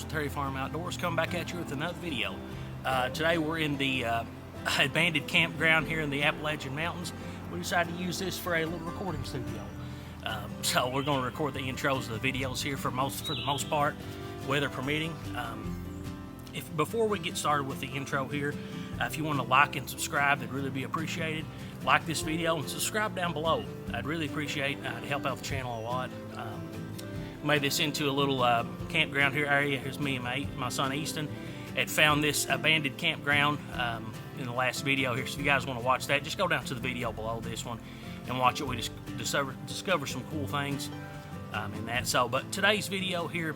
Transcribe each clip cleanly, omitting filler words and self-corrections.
with Terry Farm Outdoors, coming back at you with another video. Today we're in the abandoned campground here in the Appalachian Mountains. We decided to use this for a little recording studio. So we're going to record the intros of the videos here for the most part, weather permitting. Before we get started with the intro here, if you want to like and subscribe, that'd really be appreciated. Like this video and subscribe down below. I'd really appreciate to help out the channel a lot. Made this into a little campground here area. Here's me and my son Easton had found this abandoned campground in the last video here. So if you guys want to watch that, just go down to the video below this one and watch it. We just discover some cool things in that. But today's video here,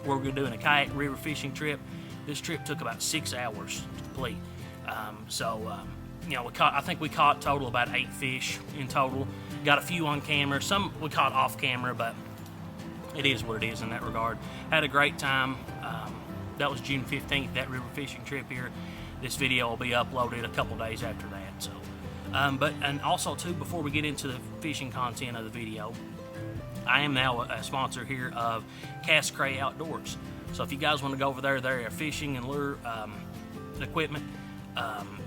we're going to be doing a kayak river fishing trip. This trip took about 6 hours to complete. You know, I think we caught total about 8 fish in total. Got a few on camera. Some we caught off camera, but it is what it is in that regard. Had a great time. That was June 15th, that river fishing trip here. This video will be uploaded a couple days after that. So, and also too, before we get into the fishing content of the video, I am now a sponsor here of Kayak Outdoors. So if you guys want to go over there, they're a fishing and lure equipment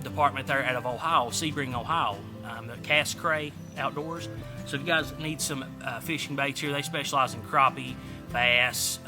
department there out of Ohio, Sebring, Ohio. The Kayak Outdoors. So if you guys need some fishing baits here, they specialize in crappie, bass,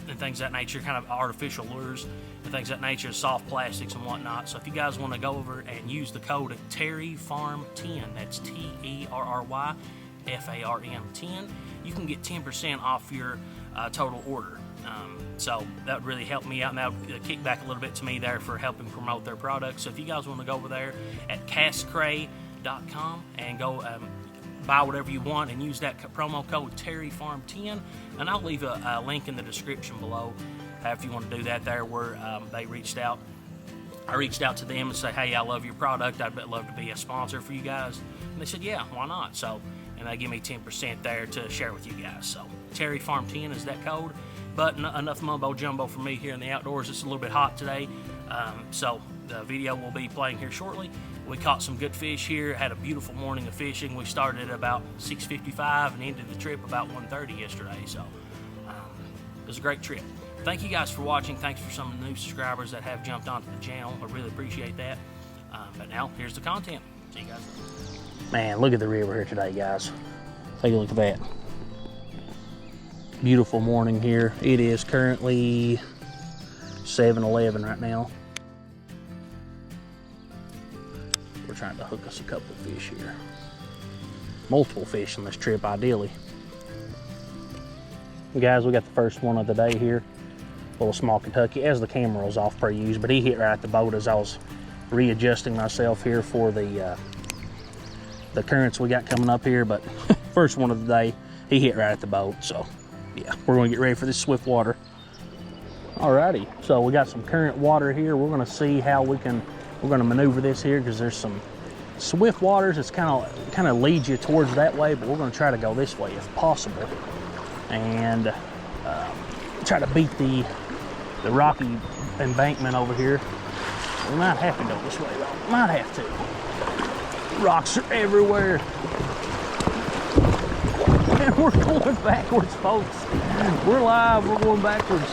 and things of that nature, kind of artificial lures and things of that nature, soft plastics and whatnot. So if you guys want to go over and use the code TerryFarm10, that's TerryFarm 10, you can get 10% off your total order. So that would really help me out, and that would kick back a little bit to me there for helping promote their products. So if you guys want to go over there at kayak.com and go buy whatever you want and use that promo code TerryFarm10, and I'll leave a link in the description below if you want to do that there, where they reached out. I reached out to them and said, hey, I love your product, I'd love to be a sponsor for you guys. And they said, yeah, why not? So, and they give me 10% there to share with you guys. So TerryFarm10 is that code. But enough mumbo jumbo for me here in the outdoors. It's a little bit hot today, so the video will be playing here shortly. We caught some good fish here, had a beautiful morning of fishing. We started at about 6:55 and ended the trip about 1:30 yesterday, so it was a great trip. Thank you guys for watching. Thanks for some of the new subscribers that have jumped onto the channel. I really appreciate that. But now, here's the content. See you guys. Man, look at the river here today, guys. Take a look at that. Beautiful morning here. It is currently 7:11 right now. We're trying to hook us a couple of fish here. Multiple fish on this trip, ideally. Guys, we got the first one of the day here. Little small Kentucky, as the camera was off per use, but he hit right at the boat as I was readjusting myself here for the currents we got coming up here. But first one of the day, he hit right at the boat, so yeah, we're gonna get ready for this swift water. Alrighty, so we got some current water here. We're gonna see how we're gonna maneuver this here, because there's some swift waters. It's kind of leads you towards that way, but we're gonna try to go this way if possible, and try to beat the rocky embankment over here. We might have to go this way though. Might have to. Rocks are everywhere. And we're going backwards, folks. We're live, we're going backwards.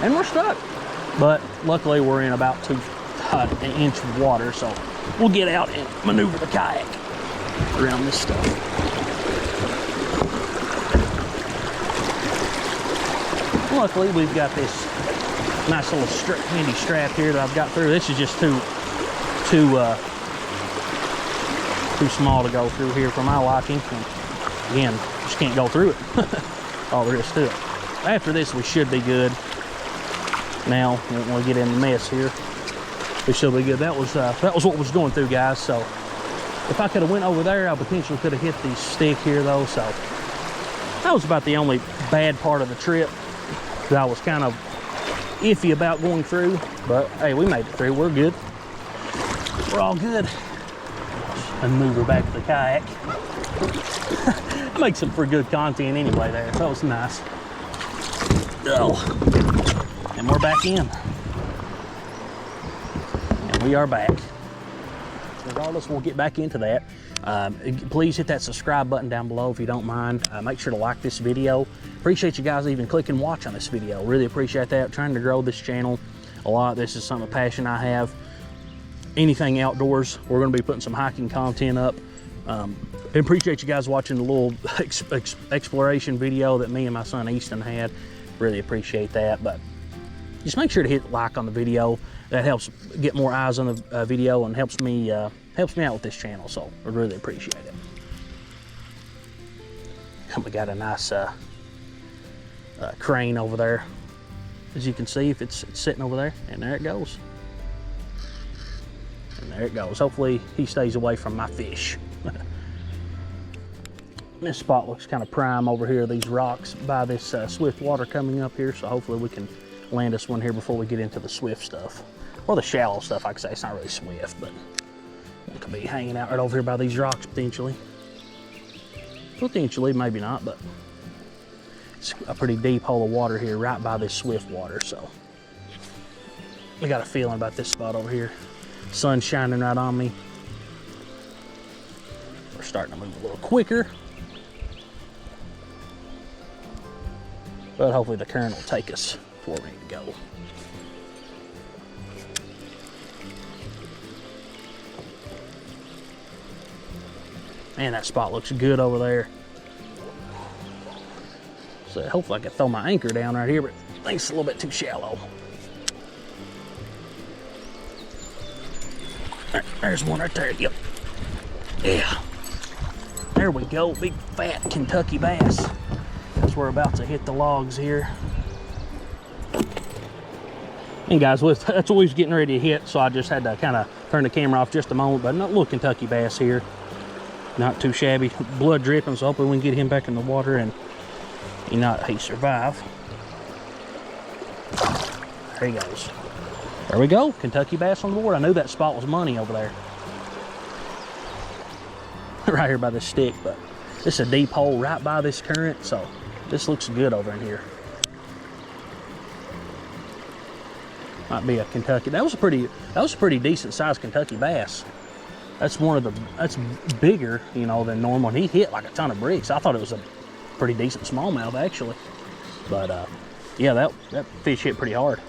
And we're stuck. But luckily we're in about an inch of water, so we'll get out and maneuver the kayak around this stuff. Luckily we've got this nice little handy strap here that I've got through. This is just too small to go through here for my liking. And again, just can't go through it. All there is to it. After this, we should be good. Now, when we get in the mess here, we should be good. That was what was going through, guys. So if I could have went over there, I potentially could have hit the stick here, though. So that was about the only bad part of the trip that I was kind of iffy about going through. But hey, we made it through. We're good. We're all good. And move her back to the kayak. Makes it for good content anyway there. That was nice. Oh. And we're back in. And we are back. Regardless, we'll get back into that. Please hit that subscribe button down below if you don't mind. Make sure to like this video. Appreciate you guys even clicking watch on this video. Really appreciate that. Trying to grow this channel a lot. This is something, a passion I have. Anything outdoors. We're going to be putting some hiking content up. Appreciate you guys watching the little exploration video that me and my son Easton had. Really appreciate that. But just make sure to hit like on the video. That helps get more eyes on the video and helps me out with this channel. So I really appreciate it. And we got a nice crane over there. As you can see, if it's sitting over there, and there it goes. And there it goes. Hopefully he stays away from my fish. This spot looks kind of prime over here. These rocks by this swift water coming up here. So hopefully we can land us one here before we get into the swift stuff. Or the shallow stuff, like I say. It's not really swift, but it could be hanging out right over here by these rocks potentially. Potentially, maybe not, but it's a pretty deep hole of water here right by this swift water. So I got a feeling about this spot over here. Sun's shining right on me. We're starting to move a little quicker. But hopefully the current will take us where we need to go. Man, that spot looks good over there. So hopefully I can throw my anchor down right here, but I think it's a little bit too shallow. There's one right there. Yep. Yeah. There we go. Big fat Kentucky bass. Guess we're about to hit the logs here. And guys, that's what we was getting ready to hit, so I just had to kind of turn the camera off just a moment. But a little Kentucky bass here. Not too shabby. Blood dripping, so hopefully we can get him back in the water and he survive. There he goes. There we go. Kentucky bass on the board. I knew that spot was money over there. Right here by this stick, but this is a deep hole right by this current, so this looks good over in here. Might be a Kentucky. That was a pretty decent sized Kentucky bass. That's that's bigger, than normal. And he hit like a ton of bricks. I thought it was a pretty decent smallmouth actually. But yeah, that fish hit pretty hard.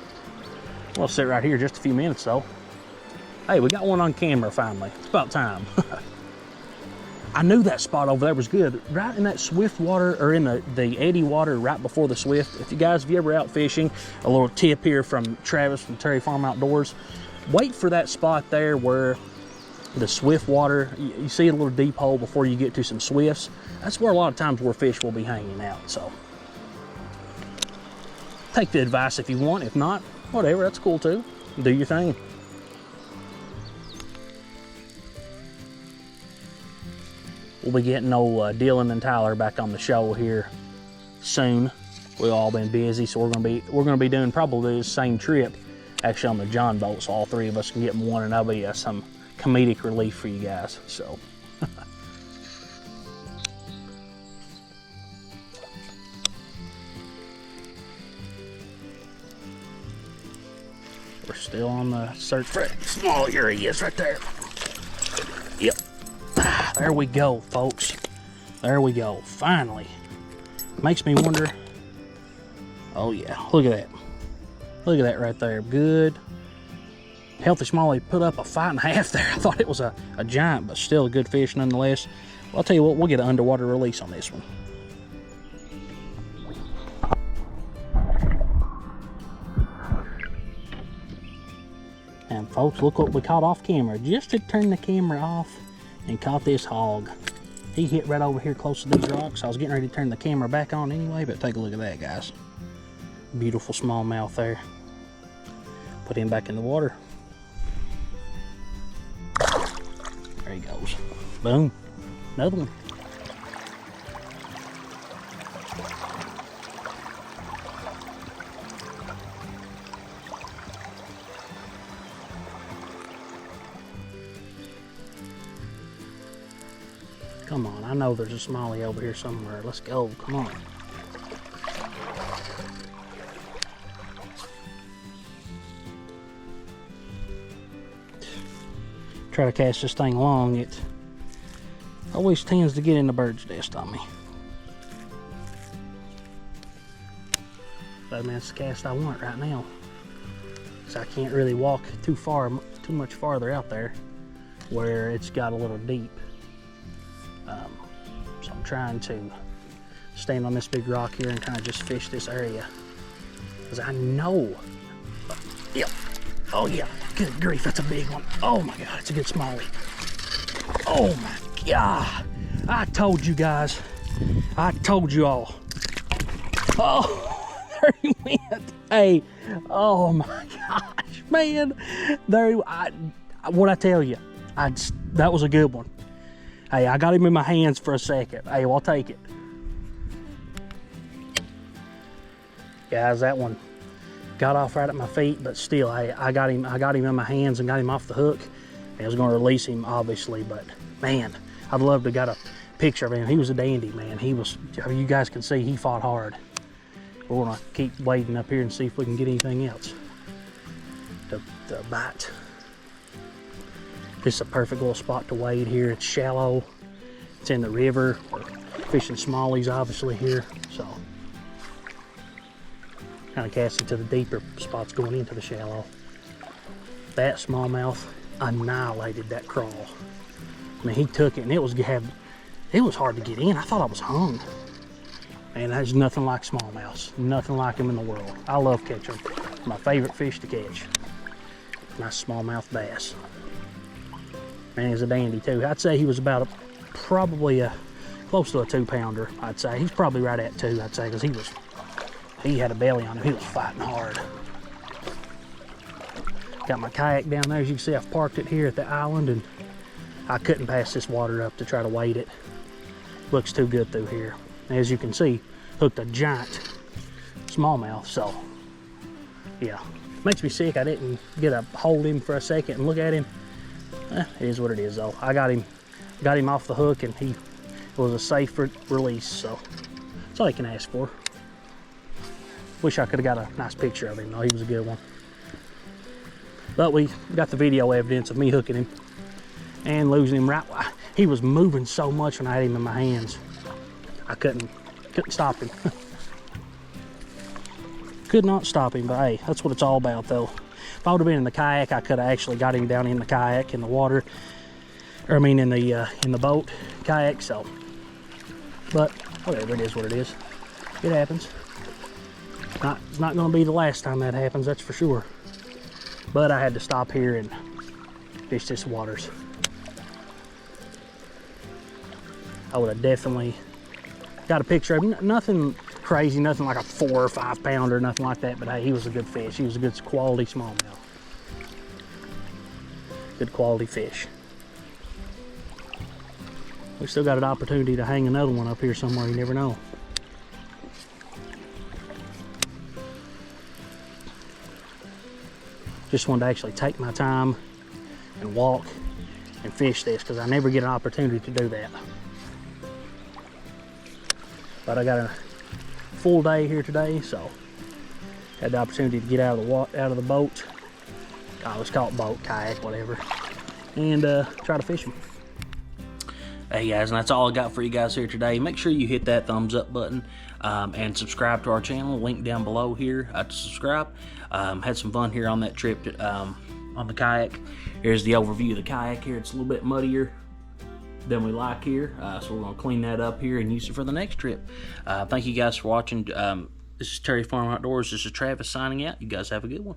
We'll sit right here just a few minutes though. Hey, we got one on camera finally. It's about time. I knew that spot over there was good. Right in that swift water, or in the eddy water right before the swift. If you ever out fishing, a little tip here from Travis from Terry Farm Outdoors. Wait for that spot there where the swift water, you see a little deep hole before you get to some swifts. That's where a lot of times where fish will be hanging out. So take the advice if you want. If not, whatever, that's cool too. Do your thing. We'll be getting old Dylan and Tyler back on the show here soon. We've all been busy, so we're gonna be doing probably the same trip, actually on the John boat, so all three of us can get in one, and that'll be some comedic relief for you guys. So we're still on the search for it. Oh, here he is right there. Yep. There we go, folks. There we go. Finally. Makes me wonder. Oh yeah, look at that. Look at that right there. Good. Healthy Smalley put up a 5.5 there. I thought it was a giant, but still a good fish nonetheless. Well, I'll tell you what, we'll get an underwater release on this one. And folks, look what we caught off camera. Just to turn the camera off and caught this hog. He hit right over here close to these rocks. I was getting ready to turn the camera back on anyway, but take a look at that, guys. Beautiful smallmouth there. Put him back in the water. There he goes. Boom. Another one. Come on, I know there's a smallie over here somewhere. Let's go, come on. Try to cast this thing long, it Always tends to get in the bird's nest on me. But man, that's the cast I want right now. So I can't really walk too much farther out there where it's got a little deep. So I'm trying to stand on this big rock here and kind of just fish this area. Because I know, yep, oh yeah, good grief, that's a big one. Oh my God, it's a good smallie. Oh my God, I told you guys, I told you all. Oh, there he went. Hey, oh my gosh, man. There, what I tell you, that was a good one. Hey, I got him in my hands for a second. Hey, well, I'll take it. Guys, that one got off right at my feet, but still, I got him in my hands and got him off the hook. I was going to release him, obviously, but man, I'd love to got a picture of him. He was a dandy, man. He was, you guys can see, he fought hard. We're gonna keep wading up here and see if we can get anything else to bite. This is a perfect little spot to wade here. It's shallow. It's in the river. We're fishing smallies, obviously, here. So, kind of casting to the deeper spots going into the shallow. That smallmouth annihilated that crawl. I mean, he took it, and it was hard to get in. I thought I was hung. Man, there's nothing like smallmouths. Nothing like them in the world. I love catching them. My favorite fish to catch. Nice smallmouth bass. Man, he's a dandy too. I'd say he was about probably close to a 2-pounder. I'd say he's probably right at 2. I'd say, because he had a belly on him. He was fighting hard. Got my kayak down there. As you can see, I've parked it here at the island, and I couldn't pass this water up to try to wade it. Looks too good through here. As you can see, hooked a giant smallmouth. So yeah, makes me sick I didn't get a hold him for a second and look at him. It is what it is though. I got him off the hook, and it was a safe release, so that's all you can ask for. Wish I could have got a nice picture of him though. He was a good one. But we got the video evidence of me hooking him and losing him right. He was moving so much when I had him in my hands. I couldn't stop him. Could not stop him, but hey, that's what it's all about though. If I would have been in the kayak, I could have actually got him down in the kayak, in the water, or I mean in the boat kayak. So, but whatever, it is what it is. It happens. It's not going to be the last time that happens, that's for sure. But I had to stop here and fish this waters. I would have definitely got a picture of him. Nothing crazy, nothing like a 4 or 5 pounder, nothing like that, but hey, he was a good fish. He was a good quality smallmouth. Good quality fish. We still got an opportunity to hang another one up here somewhere, you never know. Just wanted to actually take my time and walk and fish this, because I never get an opportunity to do that. But I got a full day here today, so had the opportunity to get out of the boat. Let's call it boat, kayak, whatever, and try to fish them. Hey guys, and that's all I got for you guys here today. Make sure you hit that thumbs up button and subscribe to our channel. Link down below here to subscribe. Had some fun here on that trip on the kayak. Here's the overview of the kayak here. It's a little bit muddier than we like here, so we're going to clean that up here and use it for the next trip. Thank you guys for watching. This is Terry Farm Outdoors. This is Travis signing out. You guys have a good one.